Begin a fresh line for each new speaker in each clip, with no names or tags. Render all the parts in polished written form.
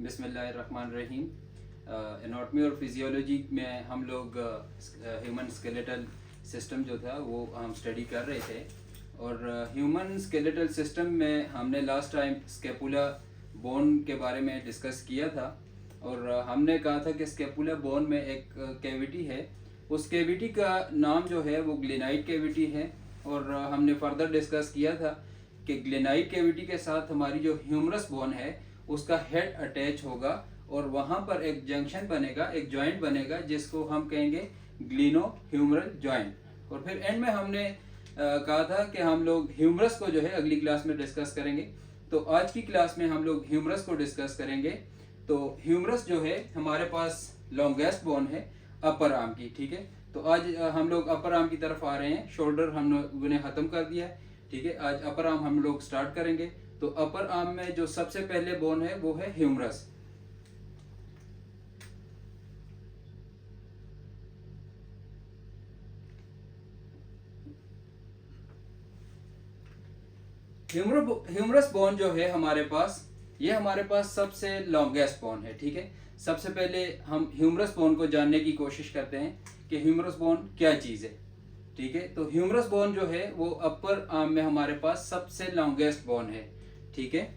बिस्मिल्लाहिर्रहमानिर्रहीम। एनाटॉमी और फिजियोलॉजी में हम लोग ह्यूमन स्केलेटल सिस्टम जो था वो हम स्टडी कर रहे थे। और ह्यूमन स्केलेटल सिस्टम में हमने लास्ट टाइम स्केपुला बोन के बारे में डिस्कस किया था। और हमने कहा था कि स्केपुला बोन में एक कैविटी है, उस कैविटी का नाम जो है वो ग्लेनाइड कैविटी है। और हमने फर्दर डिस्कस किया था कि ग्लेनाइड कैविटी के साथ हमारी जो ह्यूमरस बोन है उसका हेड अटैच होगा और वहाँ पर एक जंक्शन बनेगा, एक जॉइंट बनेगा जिसको हम कहेंगे ग्लिनो ह्यूमरल जॉइंट। और फिर एंड में हमने कहा था कि हम लोग ह्यूमरस को जो है अगली क्लास में डिस्कस करेंगे। तो आज की क्लास में हम लोग ह्यूमरस को डिस्कस करेंगे। तो ह्यूमरस जो है हमारे पास लॉन्गेस्ट बोन है अपर आर्म की, ठीक है। तो आज हम लोग अपर आर्म की तरफ आ रहे हैं। शोल्डर हम लोगों ने खत्म कर दिया है, ठीक है। आज अपर आर्म हम लोग स्टार्ट करेंगे। तो अपर आर्म में जो सबसे पहले बोन है वो है ह्यूमरस। ह्यूमरस बोन जो है हमारे पास, ये हमारे पास सबसे लॉन्गेस्ट बोन है, ठीक है। सबसे पहले हम ह्यूमरस बोन को जानने की कोशिश करते हैं कि ह्यूमरस बोन क्या चीज़ है, ठीक है। तो ह्यूमरस बोन जो है वो अपर आर्म में हमारे पास सबसे लॉन्गेस्ट बोन है, ठीक है।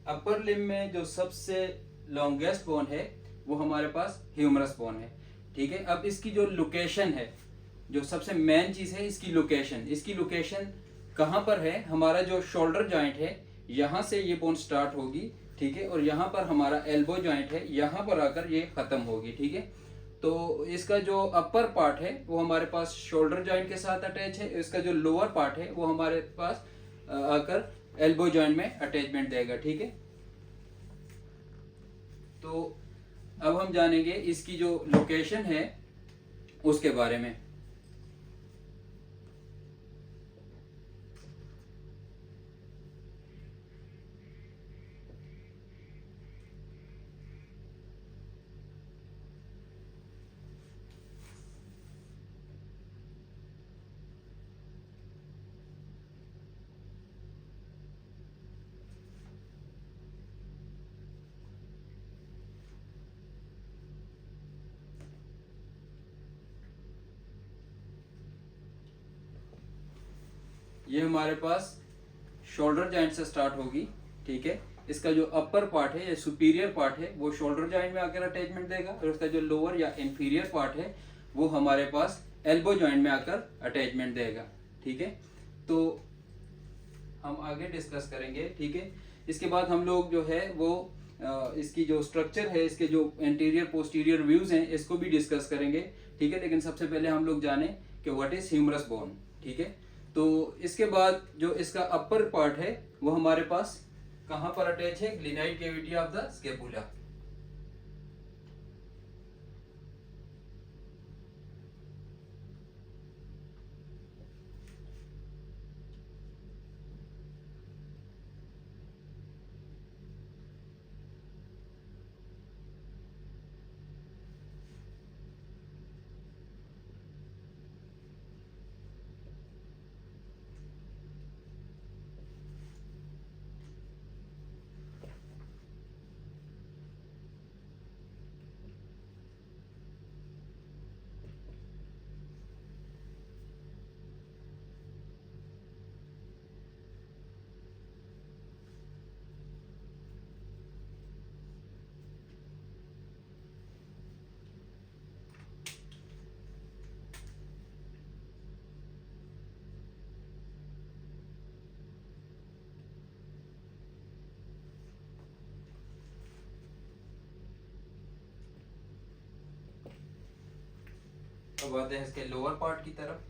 अपर लिम्ब में जो सबसे लॉन्गेस्ट बोन है वो हमारे पास ह्यूमरस बोन है, ठीक है। अब इसकी जो लोकेशन है, जो सबसे मेन चीज है इसकी लोकेशन, इसकी लोकेशन कहाँ पर है? हमारा जो शोल्डर जॉइंट है यहाँ से ये बोन स्टार्ट होगी, ठीक है। और यहाँ पर हमारा एल्बो जॉइंट है, यहाँ पर आकर ये खत्म होगी, ठीक है। तो इसका जो अपर पार्ट है वो हमारे पास शोल्डर जॉइंट के साथ अटैच है। इसका जो लोअर पार्ट है वो हमारे पास आकर एल्बो जॉइंट में अटैचमेंट देगा, ठीक है। तो अब हम जानेंगे इसकी जो लोकेशन है उसके बारे में। ये हमारे पास शोल्डर जॉइंट से स्टार्ट होगी, ठीक है। इसका जो अपर पार्ट है या सुपीरियर पार्ट है वो शोल्डर जॉइंट में आकर अटैचमेंट देगा और इसका जो लोअर या इंफीरियर पार्ट है वो हमारे पास एल्बो जॉइंट में आकर अटैचमेंट देगा, ठीक है। तो हम आगे डिस्कस करेंगे, ठीक है। इसके बाद हम लोग जो है वो इसकी जो स्ट्रक्चर है, इसके जो एंटीरियर पोस्टीरियर व्यूज हैं इसको भी डिस्कस करेंगे, ठीक है। लेकिन सबसे पहले हम लोग जाने कि व्हाट इज ह्यूमरस बोन, ठीक है। तो इसके बाद जो इसका अपर पार्ट है वो हमारे पास कहाँ पर अटैच है? ग्लेनाइड कैविटी ऑफ द स्केपुला। अब आते हैं इसके लोअर पार्ट की तरफ।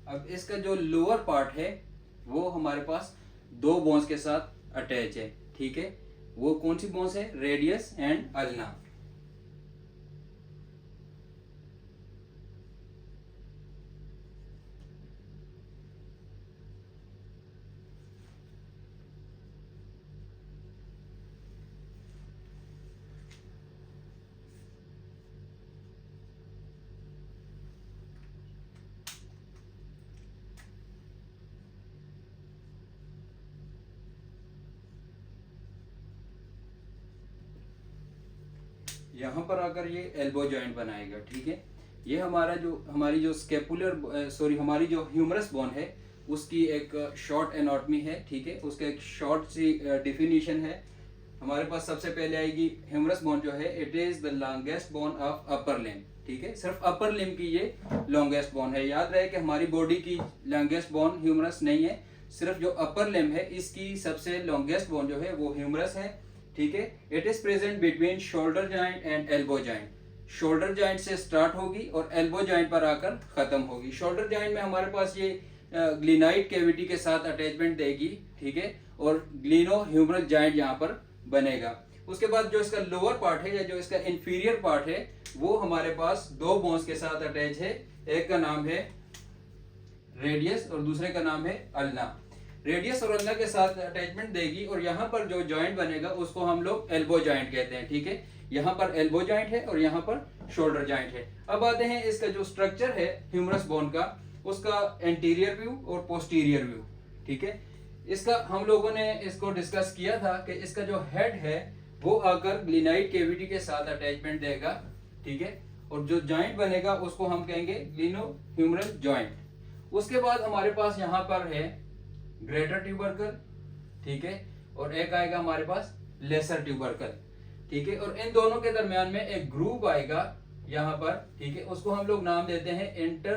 अब इसका जो लोअर पार्ट है वो हमारे पास दो बोन्स के साथ अटैच है, ठीक है। वो कौन सी बोन्स है? Radius and ulna. यहाँ पर आकर ये एल्बो जॉइंट बनाएगा, ठीक है। ये हमारी जो स्केपुलर हमारी जो ह्यूमरस बोन है उसकी एक शॉर्ट एनाटॉमी है, ठीक है। उसका एक शॉर्ट सी डिफिनीशन है। हमारे पास सबसे पहले आएगी ह्यूमरस बोन जो है, it is the longest bone of upper limb, ठीक है। सिर्फ अपर लिम्ब की ये लॉन्गेस्ट बोन है। याद रहे कि हमारी बॉडी की लॉन्गेस्ट बोन ह्यूमरस नहीं है, सिर्फ जो अपर लिम्ब है इसकी सबसे लॉन्गेस्ट बोन जो है वो ह्यूमरस है, ठीक है। It is present between shoulder joint and elbow joint. Shoulder joint से स्टार्ट होगी और एल्बो जॉइंट पर आकर खत्म होगी। शोल्डर जॉइंट में हमारे पास ये ग्लिनाइड कैविटी के साथ अटैचमेंट देगी, ठीक है, और ग्लिनो ह्यूमरल जॉइंट यहाँ पर बनेगा। उसके बाद जो इसका लोअर पार्ट है या जो इसका इंफीरियर पार्ट है वो हमारे पास दो बोन्स के साथ अटैच है। एक का नाम है रेडियस और दूसरे का नाम है अल्ना। रेडियस और अल्ना के साथ अटैचमेंट देगी और यहाँ पर जो जॉइंट बनेगा उसको हम लोग एल्बो जॉइंट कहते हैं, ठीक है। यहाँ पर एल्बो जॉइंट है और यहाँ पर शोल्डर जॉइंट है। अब आते हैं इसका जो स्ट्रक्चर है ह्यूमरस बोन का, उसका एंटीरियर व्यू और पोस्टीरियर व्यू, ठीक है। इसका हम लोगों ने इसको डिस्कस किया था कि इसका जो हेड है वो आकर ग्लिनाइड कैविटी के साथ अटैचमेंट देगा, ठीक है, और जो जॉइंट बनेगा उसको हम कहेंगे ग्लिनो ह्यूमरल जॉइंट। उसके बाद हमारे पास यहाँ पर है ग्रेटर ट्यूबरकल, ठीक है, और एक आएगा हमारे पास लेसर ट्यूबरकल, ठीक है। और इन दोनों के दरमियान में एक ग्रूव आएगा यहाँ पर, ठीक है, उसको हम लोग नाम देते हैं inter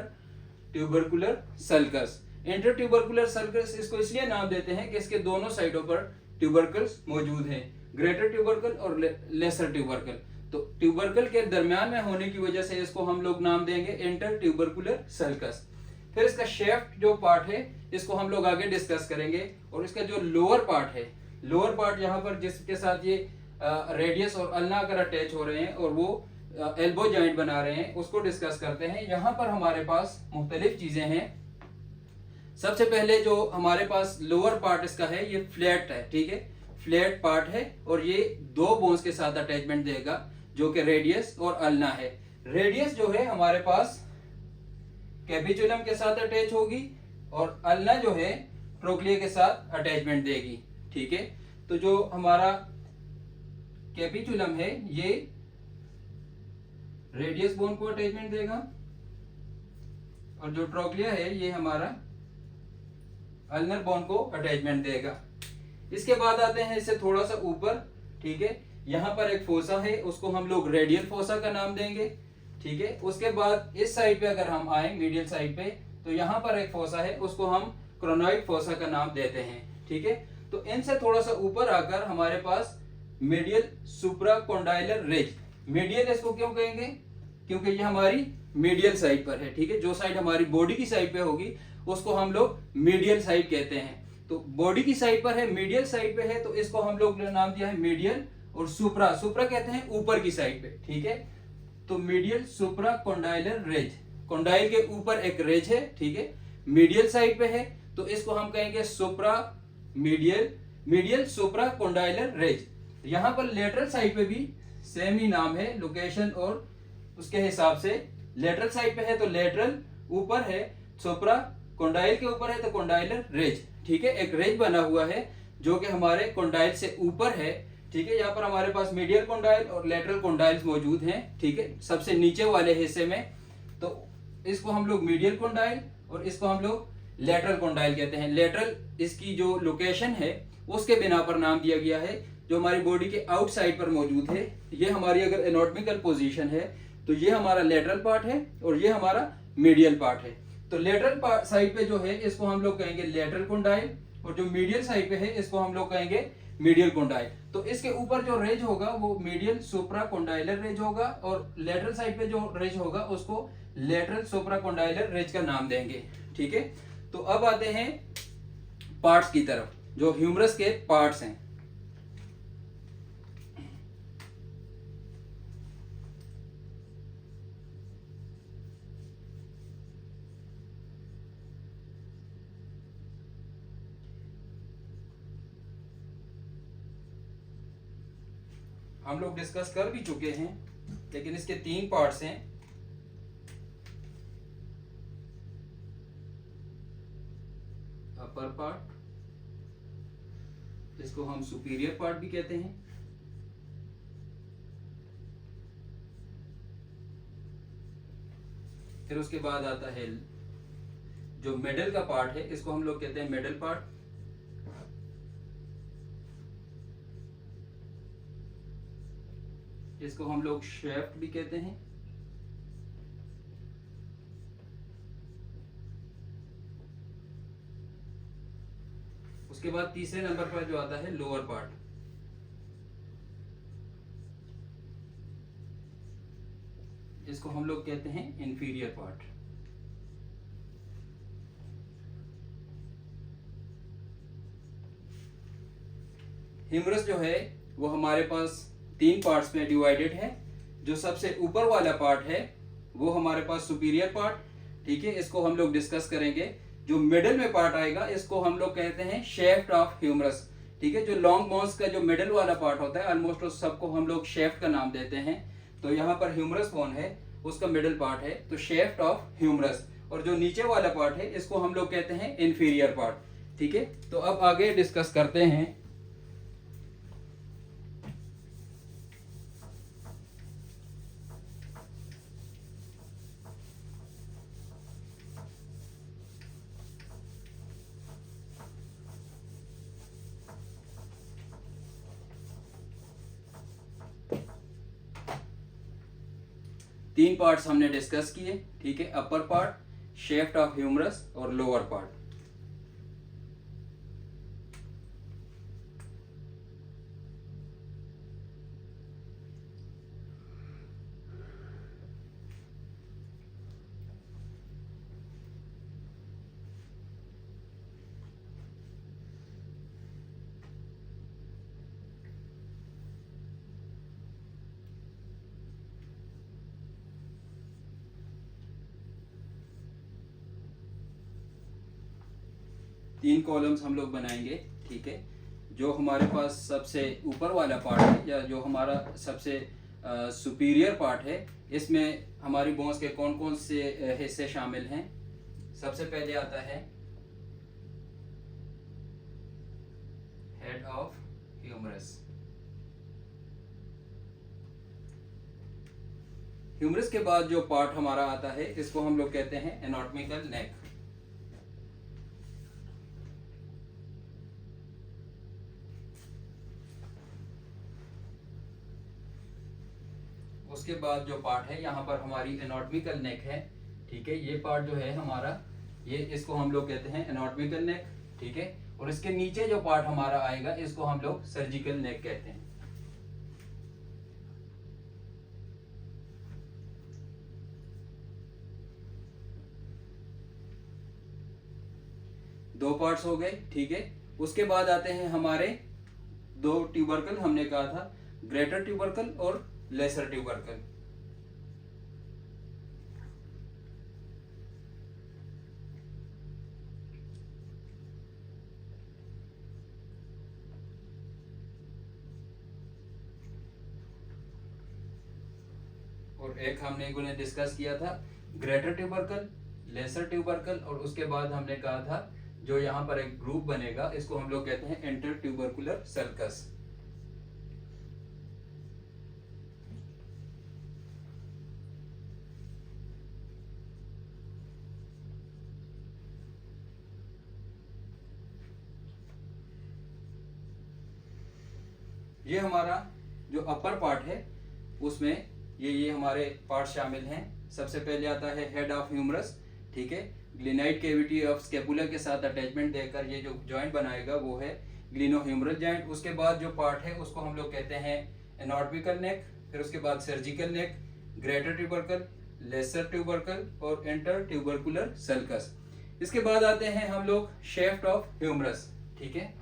tubercular sulcus. Inter tubercular sulcus इसको इसलिए नाम देते हैं कि इसके दोनों साइडों पर ट्यूबरकल्स मौजूद हैं, ग्रेटर ट्यूबरकल और लेसर ट्यूबरकल। तो ट्यूबरकल के दरमियान में होने की वजह से इसको हम लोग नाम देंगे इंटर ट्यूबरकुलर सल्कस। फिर इसका शेफ्ट जो पार्ट है इसको हम लोग आगे डिस्कस करेंगे। और इसका जो लोअर पार्ट है, लोअर पार्ट यहाँ पर जिसके साथ ये रेडियस और अल्ना अगर अटैच हो रहे हैं और वो एल्बो जॉइंट बना रहे हैं, उसको डिस्कस करते हैं। यहाँ पर हमारे पास मुख्तलिफ चीजें हैं। सबसे पहले जो हमारे पास लोअर पार्ट इसका है ये फ्लैट है, ठीक है, फ्लैट पार्ट है और ये दो बोन्स के साथ अटैचमेंट देगा जो कि रेडियस और अल्ना है। रेडियस जो है हमारे पास कैपिचुलम के साथ अटैच होगी और अल्ना जो है ट्रोक्लिया के साथ अटैचमेंट देगी, ठीक है। तो जो हमारा कैपिचुलम है ये रेडियस बोन को अटैचमेंट देगा और जो ट्रोक्लिया है ये हमारा अल्नर बोन को अटैचमेंट देगा। इसके बाद आते हैं इससे थोड़ा सा ऊपर, ठीक है, यहाँ पर एक फोसा है, उसको हम लोग रेडियल फोसा का नाम देंगे, ठीक है। उसके बाद इस साइड पे अगर हम आए मीडियल साइड पे तो यहाँ पर एक फोसा है, उसको हम क्रोनॉइड फोसा का नाम देते हैं, ठीक है। तो इनसे थोड़ा सा ऊपर आकर हमारे पास मीडियल सुप्राकोंडाइलर रिज। मीडियल इसको क्यों कहेंगे? क्योंकि ये हमारी मीडियल साइड पर है, ठीक है। जो साइड हमारी बॉडी की साइड पे होगी उसको हम लोग मीडियल साइड कहते हैं। तो बॉडी की साइड पर है, मीडियल साइड पे है, तो इसको हम लोग नाम दिया है मीडियल। और सुप्रा, सुप्रा कहते हैं ऊपर की साइड पे, ठीक है। तो मीडियल सुप्राकोंडाइलर रिज, कोंडाइल के ऊपर एक रिज है, ठीक है, मीडियल साइड पे है, तो इसको हम कहेंगे सुप्रा मीडियल, मीडियल सुप्राकोंडाइलर रिज। यहाँ पर लेटरल साइड पे भी सेम ही नाम है, लोकेशन और उसके हिसाब से। लेटरल साइड पे है तो लेटरल, ऊपर है सुप्रा, कोंडाइल के ऊपर है तो कोंडाइलर रिज, ठीक है। एक रिज बना हुआ है जो कि हमारे कोंडाइल से ऊपर है, ठीक है। यहाँ पर हमारे पास मीडियल कोंडाइल और लेटरल कोंडाइल्स मौजूद हैं, ठीक है, सबसे नीचे वाले हिस्से में। तो इसको हम लोग मीडियल कोंडाइल और इसको हम लोग लेटरल कोंडाइल कहते हैं। लेटरल इसकी जो लोकेशन है उसके बिना पर नाम दिया गया है, जो हमारी बॉडी के आउटसाइड पर मौजूद है। ये हमारी अगर एनाटॉमिकल पोजीशन है तो ये हमारा लेटरल पार्ट है और ये हमारा मीडियल पार्ट है। तो लेटरल साइड पे जो है इसको हम लोग कहेंगे लेटरल कोंडाइल और जो मीडियल साइड पे है इसको हम लोग कहेंगे मीडियल कोंडाइल। तो इसके ऊपर जो रेज होगा वो मीडियल सुप्रा कोंडाइलर रेज होगा, और लेटरल साइड पे जो रेज होगा उसको लेटरल सुप्रा कोंडाइलर रेज का नाम देंगे। ठीक है, तो अब आते हैं पार्ट्स की तरफ, जो ह्यूमरस के पार्ट्स हैं। हम लोग डिस्कस कर भी चुके हैं, लेकिन इसके 3 पार्ट्स हैं। अपर पार्ट, इसको हम सुपीरियर पार्ट भी कहते हैं। फिर उसके बाद आता है जो मिडल का पार्ट है, इसको हम लोग कहते हैं मिडल पार्ट। इसको हम लोग शेफ्ट भी कहते हैं। उसके बाद तीसरे नंबर पर जो आता है लोअर पार्ट, इसको हम लोग कहते हैं इंफीरियर पार्ट। ह्यूमरस जो है वो हमारे पास 3 पार्ट्स में डिवाइडेड है। जो सबसे ऊपर वाला पार्ट है वो हमारे पास सुपीरियर पार्ट, ठीक है, इसको हम लोग डिस्कस करेंगे। जो मिडिल में पार्ट आएगा इसको हम लोग कहते हैं शेफ्ट ऑफ ह्यूमरस। ठीक है, जो लॉन्ग बोन्स का जो मिडिल वाला पार्ट होता है ऑलमोस्ट उस सबको हम लोग शेफ्ट का नाम देते हैं। तो यहाँ पर ह्यूमरस बोन है, उसका मिडिल पार्ट है, तो शेफ्ट ऑफ ह्यूमरस। और जो नीचे वाला पार्ट है इसको हम लोग कहते हैं इंफीरियर पार्ट। ठीक है, तो अब आगे डिस्कस करते हैं। तीन पार्ट्स हमने डिस्कस किए। ठीक है, upper part, shaft of humerus और लोअर पार्ट। तीन कॉलम्स हम लोग बनाएंगे। ठीक है, जो हमारे पास सबसे ऊपर वाला पार्ट है या जो हमारा सबसे सुपीरियर पार्ट है, इसमें हमारी बोन्स के कौन कौन से हिस्से शामिल हैं। सबसे पहले आता है हेड ऑफ ह्यूमरस। ह्यूमरस के बाद जो पार्ट हमारा आता है इसको हम लोग कहते हैं एनाटॉमिकल नेक। उसके बाद जो पार्ट है यहाँ पर हमारी एनाटॉमिकल नेक है। ठीक है, ये पार्ट जो है हमारा, ये इसको हम लोग कहते हैं एनाटॉमिकल नेक। ठीक है, और इसके नीचे जो पार्ट हमारा आएगा इसको हम लोग सर्जिकल नेक कहते हैं। दो पार्ट्स हो गए। ठीक है, उसके बाद आते हैं हमारे 2 ट्यूबरकल। हमने कहा था ग्रेटर ट्यूबरकल और लेसर ट्यूबरकल। और एक हमने इन्हें डिस्कस किया था ग्रेटर ट्यूबरकल, लेसर ट्यूबरकल, और उसके बाद हमने कहा था जो यहाँ पर एक ग्रुप बनेगा इसको हम लोग कहते हैं इंटर ट्यूबरकुलर सर्कस। ये हमारा जो अपर पार्ट है उसमें ये हमारे पार्ट शामिल हैं। सबसे पहले आता है हेड ऑफ ह्यूमरस। ठीक है, ग्लिनाइड कैविटी ऑफ स्कैपुला के साथ अटैचमेंट देकर ये जो जॉइंट बनाएगा वो है ग्लिनोह्यूमरल जॉइंट। उसके बाद जो पार्ट है उसको हम लोग कहते हैं एनाटॉमिकल नेक, फिर उसके बाद surgical neck, greater tubercle, lesser tubercle और इंटर ट्यूबरकुलर सल्कस। इसके बाद आते हैं हम लोग शेफ्ट ऑफ ह्यूमरस। ठीक है,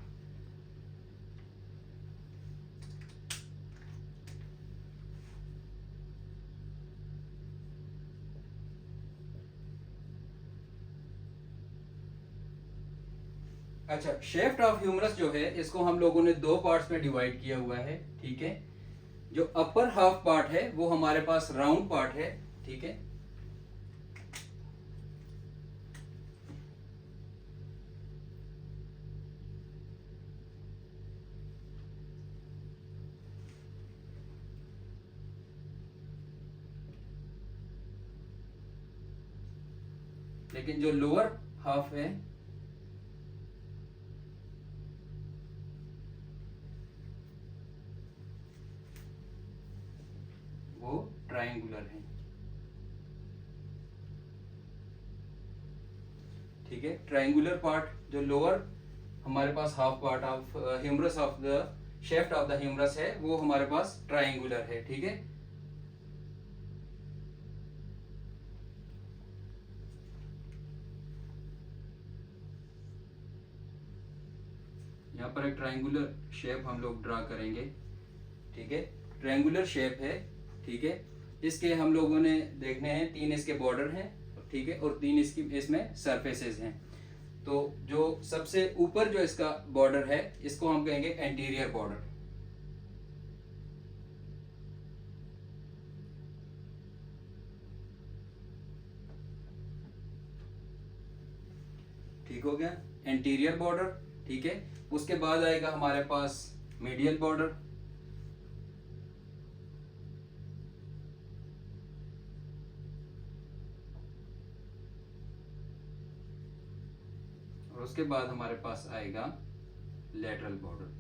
अच्छा, शेफ्ट ऑफ ह्यूमरस जो है इसको हम लोगों ने दो पार्ट्स में डिवाइड किया हुआ है। ठीक है, जो अपर हाफ पार्ट है वो हमारे पास राउंड पार्ट है। ठीक है, लेकिन जो लोअर हाफ है वो ट्रायंगुलर है। ठीक है, ट्रायंगुलर पार्ट जो लोअर हमारे पास half part of humerus of the shaft of the humerus है वो हमारे पास ट्रायंगुलर है। ठीक है, यहाँ पर एक ट्रायंगुलर शेप हम लोग ड्रा करेंगे। ठीक है, ट्रायंगुलर शेप है। ठीक है, इसके हम लोगों ने देखने हैं, तीन इसके बॉर्डर हैं। ठीक है, और तीन इसकी इसमें सरफेसेस हैं। तो जो सबसे ऊपर जो इसका बॉर्डर है इसको हम कहेंगे एंटीरियर बॉर्डर। ठीक हो गया, एंटीरियर बॉर्डर। ठीक है, उसके बाद आएगा हमारे पास मीडियल बॉर्डर। और उसके बाद हमारे पास आएगा लेटरल बॉर्डर।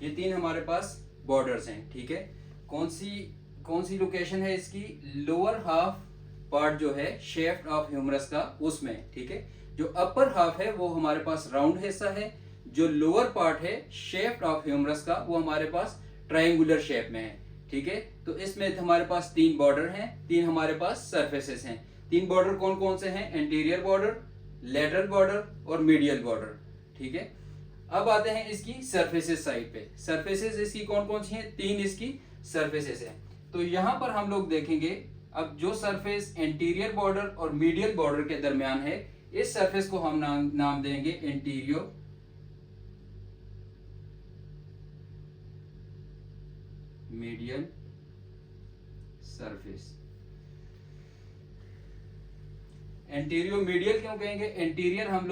ये तीन हमारे पास बॉर्डर्स हैं। ठीक है, कौन सी लोकेशन है इसकी? लोअर हाफ पार्ट जो है शेफ्ट ऑफ ह्यूमरस का उसमें। ठीक है, जो अपर हाफ है वो हमारे पास राउंड हिस्सा है, जो लोअर पार्ट है शेफ्ट ऑफ ह्यूमरस का वो हमारे पास ट्रायंगुलर शेप में है। ठीक है, तो इसमें हमारे पास तीन बॉर्डर हैं, तीन हमारे पास सरफेसेस हैं। तीन बॉर्डर कौन कौन से हैं? एंटीरियर बॉर्डर, लेटरल बॉर्डर और मीडियल बॉर्डर। ठीक है, अब आते हैं इसकी सरफेसेस साइड पे। सरफेसेस इसकी कौन कौन सी हैं? तीन इसकी सरफेसेस हैं। तो यहां पर हम लोग देखेंगे, अब जो सरफेस एंटीरियर बॉर्डर और मीडियल बॉर्डर के दरमियान है इस सरफेस को हम नाम देंगे interior medial surface. Anterior medial क्यों कहेंगे? इंटीरियर हम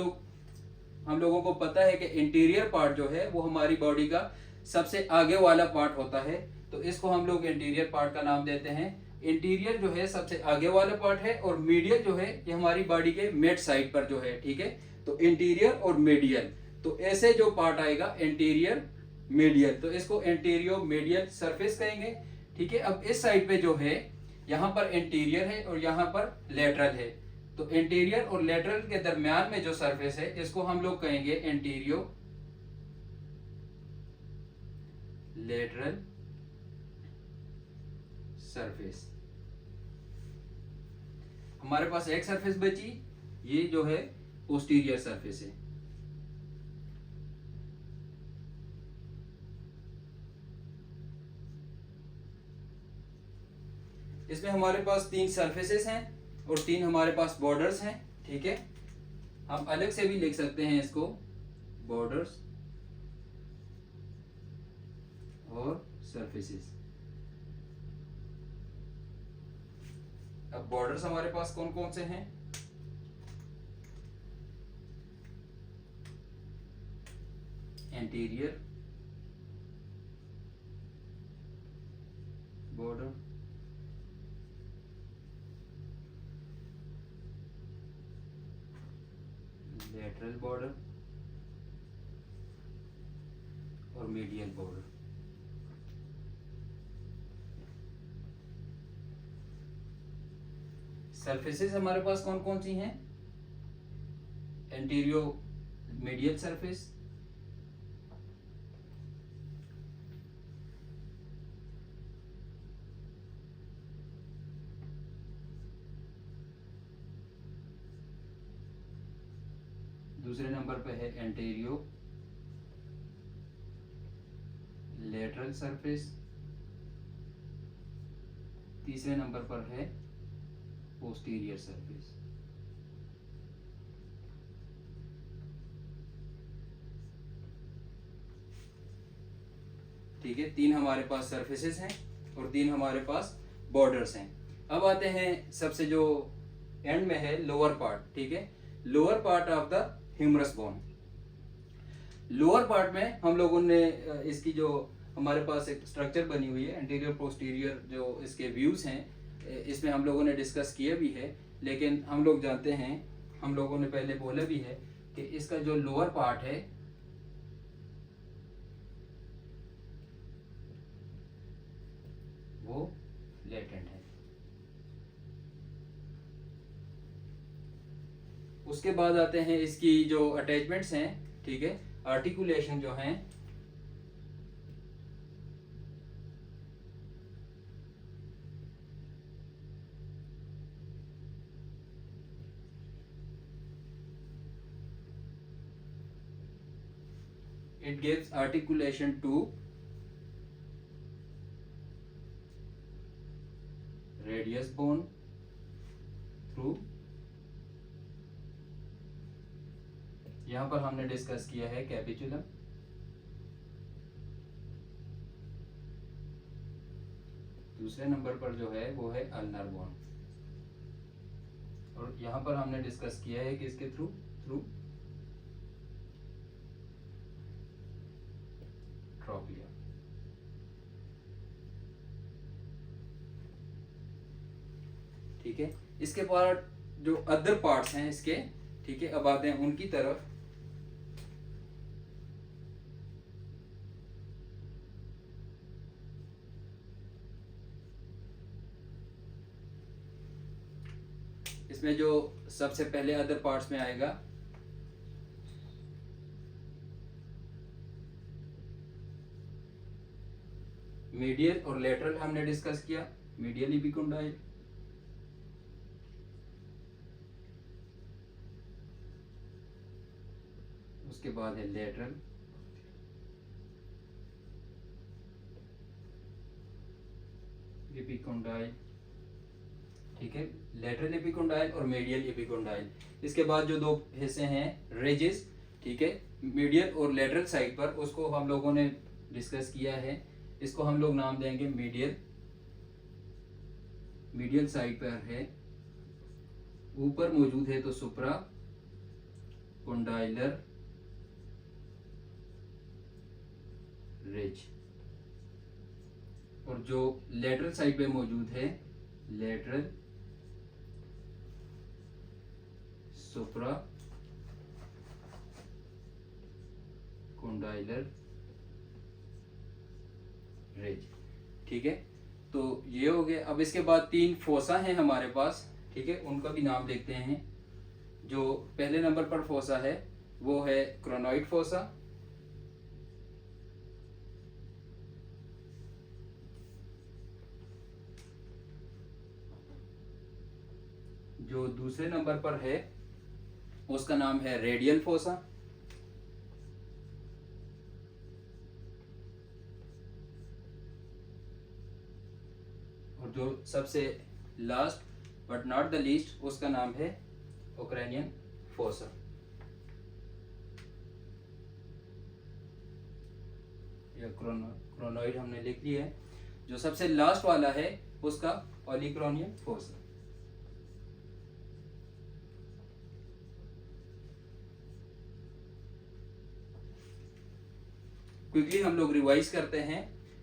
लोगों को पता है कि इंटीरियर पार्ट जो है वो हमारी बॉडी का सबसे आगे वाला पार्ट होता है, तो इसको हम लोग इंटीरियर पार्ट का नाम देते हैं। इंटीरियर जो है सबसे आगे वाला पार्ट है और मीडियल जो है ये हमारी बॉडी के मिड साइड पर जो है। ठीक है, तो इंटीरियर और मीडियल, तो ऐसे जो पार्ट आएगा इंटीरियर मीडियल, तो इसको इंटीरियर मीडियल सरफेस कहेंगे। ठीक है, अब इस साइड पे जो है यहाँ पर इंटीरियर है और यहाँ पर लेटरल है, तो इंटीरियर और लेटरल के दरमियान में जो सरफेस है इसको हम लोग कहेंगे इंटीरियर लेटरल सरफेस। हमारे पास एक सरफेस बची, ये जो है पोस्टीरियर सरफेस है। इसमें हमारे पास तीन सरफेसेस हैं और तीन हमारे पास बॉर्डर्स हैं। ठीक है, हम अलग से भी लिख सकते हैं इसको, बॉर्डर्स और सरफेसेस। अब बॉर्डर्स हमारे पास कौन कौन से हैं? एंटीरियर बॉर्डर, लेटरल बॉर्डर और मीडियल बॉर्डर। सरफेसेस हमारे पास कौन कौन सी हैं? एंटीरियो मीडियल सरफेस, दूसरे नंबर पे है एंटीरियो लेटरल सरफेस, तीसरे नंबर पर है पोस्टीरियर सरफेस। ठीक है, तीन हमारे पास सरफेसेस हैं और तीन हमारे पास बॉर्डर्स हैं। अब आते हैं सबसे जो एंड में है लोअर पार्ट। ठीक है, lower part of the humerus bone. Lower part में हम लोगों ने इसकी जो हमारे पास एक स्ट्रक्चर बनी हुई है, एंटीरियर पोस्टीरियर जो इसके व्यूज हैं, इसमें हम लोगों ने डिस्कस किया भी है, लेकिन हम लोग जानते हैं, हम लोगों ने पहले बोला भी है कि इसका जो लोअर पार्ट है वो लेटेंट है। उसके बाद आते हैं इसकी जो अटैचमेंट्स हैं। ठीक है, आर्टिकुलेशन जो हैं, it gives articulation to radius bone through, यहां पर हमने डिस्कस किया है कैपिचुलम, दूसरे नंबर पर जो है वो है अल्नर बोन, और यहां पर हमने डिस्कस किया है कि इसके थ्रू ट्रोक्लिया। ठीक है, इसके बाद जो अदर पार्ट्स हैं इसके, ठीक है, अब आते हैं उनकी तरफ। इसमें जो सबसे पहले अदर पार्ट्स में आएगा मीडियल और लेटरल, हमने डिस्कस किया। मीडियल एपिकोंडाइल, उसके बाद है लेटरल, एपिकोंडाइल। ठीक है, लेटरल एपिकोंडाइल और मीडियल एपिकोंडाइल। इसके बाद जो दो हिस्से हैं रेजिस, ठीक है, मीडियल और लेटरल साइड पर, उसको हम लोगों ने डिस्कस किया है। इसको हम लोग नाम देंगे मीडियल। मीडियल साइड पर है, ऊपर मौजूद है तो सुप्रा कोंडाइलर रिज, और जो लेटरल साइड पे मौजूद है लेटरल सुप्रा कोंडाइलर रिज। ठीक है, तो ये हो गया। अब इसके बाद तीन फोसा हैं हमारे पास। ठीक है, उनका भी नाम देखते हैं। जो पहले नंबर पर फोसा है वो है क्रोनॉइड फोसा, जो दूसरे नंबर पर है उसका नाम है रेडियल फोसा, और जो सबसे last but not the least उसका नाम है ओक्रेनियन फोसा। या क्रोनॉइड हमने लिख लिया है। जो सबसे लास्ट वाला है उसका ओलिक्रोनियन फोसा। क्विकली हम लोग रिवाइज करते हैं।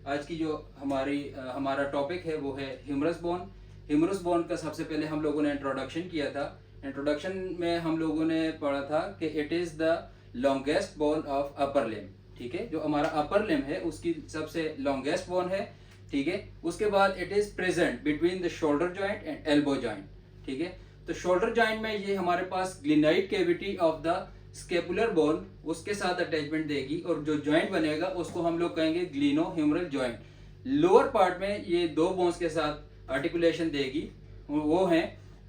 आज की जो हमारा टॉपिक है वो है ह्यूमरस बोन। ह्यूमरस बोन का सबसे पहले हम लोगों ने इंट्रोडक्शन किया था। इंट्रोडक्शन में हम लोगों ने पढ़ा था कि it is the longest bone of upper limb. ठीक है, जो हमारा अपर लिम्ब है उसकी सबसे लॉन्गेस्ट बोन है। ठीक है, उसके बाद it is present between the shoulder joint and elbow joint. ठीक है। तो शोल्डर जॉइंट में ये हमारे पास glenoid cavity of the scapular bone उसके साथ अटैचमेंट देगी, और जो जॉइंट बनेगा उसको हम लोग कहेंगे ग्लिनो ह्यूमरल जॉइंट। लोअर पार्ट में ये दो बोन्स के साथ आर्टिकुलेशन देगी, वो है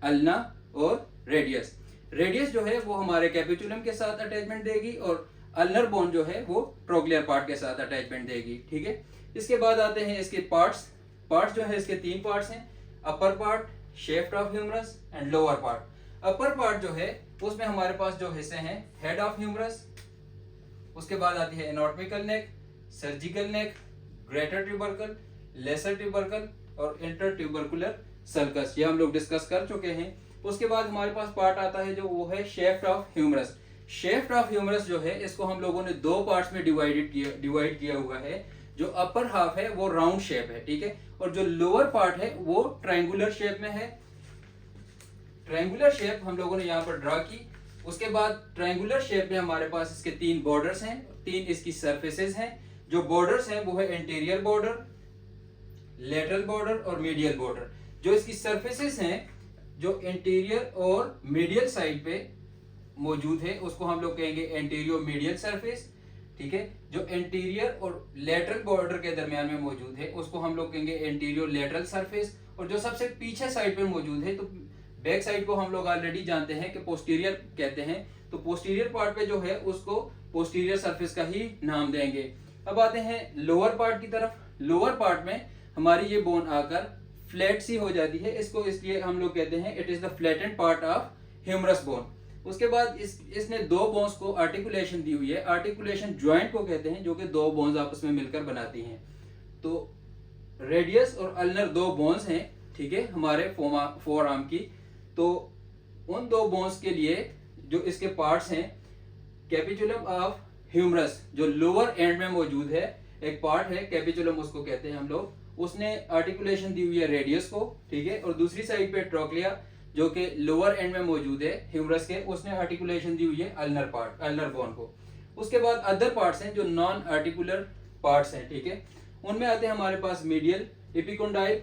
अल्ना और रेडियस। रेडियस जो है वो हमारे कैपिचुलम के साथ अटैचमेंट देगी, और अल्नर बोन जो है वो ट्रोक्लियर पार्ट के साथ अटैचमेंट देगी, ठीक है। इसके बाद आते हैं इसके पार्ट्स जो है इसके तीन पार्ट्स हैं, upper part, shaft of humerus and lower part. Upper part जो है उसमें हमारे पास जो हिस्से हैं हेड ऑफ ह्यूमरस, उसके बाद आती है एनाटॉमिकल नेक, surgical neck, greater tubercle, lesser tubercle और इंटर ट्यूबरकुलर सर्कस, ये हम लोग डिस्कस कर चुके हैं। उसके बाद हमारे पास पार्ट आता है जो वो है shaft of humerus. Shaft of humerus जो है इसको हम लोगों ने दो पार्ट्स में डिवाइड किया हुआ है। जो अपर हाफ है वो राउंड शेप है, ठीक है, और जो लोअर पार्ट है वो ट्रायंगुलर शेप में है। ट्रायंगुलर शेप हम लोगों ने यहाँ पर ड्रा की। उसके बाद ट्रायंगुलर शेप में हमारे पास इसके तीन बॉर्डर्स हैं, तीन इसकी सरफेसेस हैं। जो बॉर्डर्स हैं वो है इंटीरियर बॉर्डर, लेटरल बॉर्डर और मीडियल बॉर्डर। जो इसकी सरफेसेस हैं जो इंटीरियर और मीडियल साइड पे मौजूद है उसको हम लोग कहेंगे एंटीरियर मीडियल सरफेस, ठीक है। जो इंटीरियर और लेटरल बॉर्डर के दरमियान में मौजूद है उसको हम लोग कहेंगे एंटीरियर लेटरल सरफेस, और जो सबसे पीछे साइड पे मौजूद है, तो बैक साइड को हम लोग ऑलरेडी जानते हैं कि पोस्टीरियर कहते हैं, तो पोस्टीरियर पार्ट पे जो है उसको पोस्टीरियर सरफेस का ही नाम देंगे। अब आते हैं लोअर पार्ट की तरफ। लोअर पार्ट में हमारी ये बोन आकर फ्लैट सी हो जाती है, इसको इसलिए हम लोग कहते हैं it is the flattened part of humerus bone. उसके बाद इसने दो बोन्स को आर्टिकुलेशन दी हुई है, आर्टिकुलेशन जॉइंट को कहते हैं, जो कि दो बोन्स आपस में मिलकर बनाती हैं। तो रेडियस और अल्नर दो बोन्स हैं, ठीक है, हमारे फोर आर्म की। तो उन दो बोन्स के लिए जो इसके पार्ट्स हैं, कैपिचुलम ऑफ ह्यूमरस जो लोअर एंड में मौजूद है, एक पार्ट है कैपिचुलम उसको कहते हैं हम लोग, उसने आर्टिकुलेशन दी हुई है रेडियस को, ठीक है, और दूसरी साइड पे ट्रोक्लिया जो कि लोअर एंड में मौजूद है ह्यूमरस के, उसने आर्टिकुलेशन दी हुई है अल्नर बोन को। उसके बाद अदर पार्ट्स हैं जो नॉन आर्टिकुलर पार्ट्स हैं, ठीक है। उनमें आते हैं हमारे पास मीडियल एपिकोंडाइल,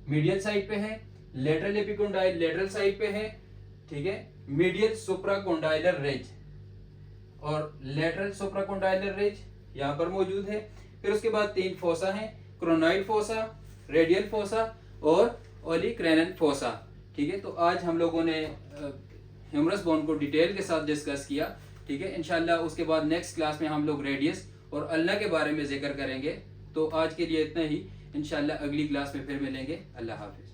मीडियल साइड पे है, लेटरल एपिकोंडाइल लेटरल साइड पे है, ठीक है, मीडियल सुप्राकोंडाइलर रिज और लेटरल सुप्राकोंडाइलर रिज यहाँ पर मौजूद है। फिर उसके बाद तीन फोसा हैं, क्रोनॉइड फोसा, रेडियल फोसा और ओलिक्रैनल फोसा, ठीक है। तो आज हम लोगों ने ह्यूमरस बोन को डिटेल के साथ डिस्कस किया, ठीक है। इंशाल्लाह उसके बाद नेक्स्ट क्लास में हम लोग रेडियस और अल्ना के बारे में जिक्र करेंगे। तो आज के लिए इतना ही, इंशाल्लाह अगली क्लास में फिर मिलेंगे। अल्लाह हाफिज।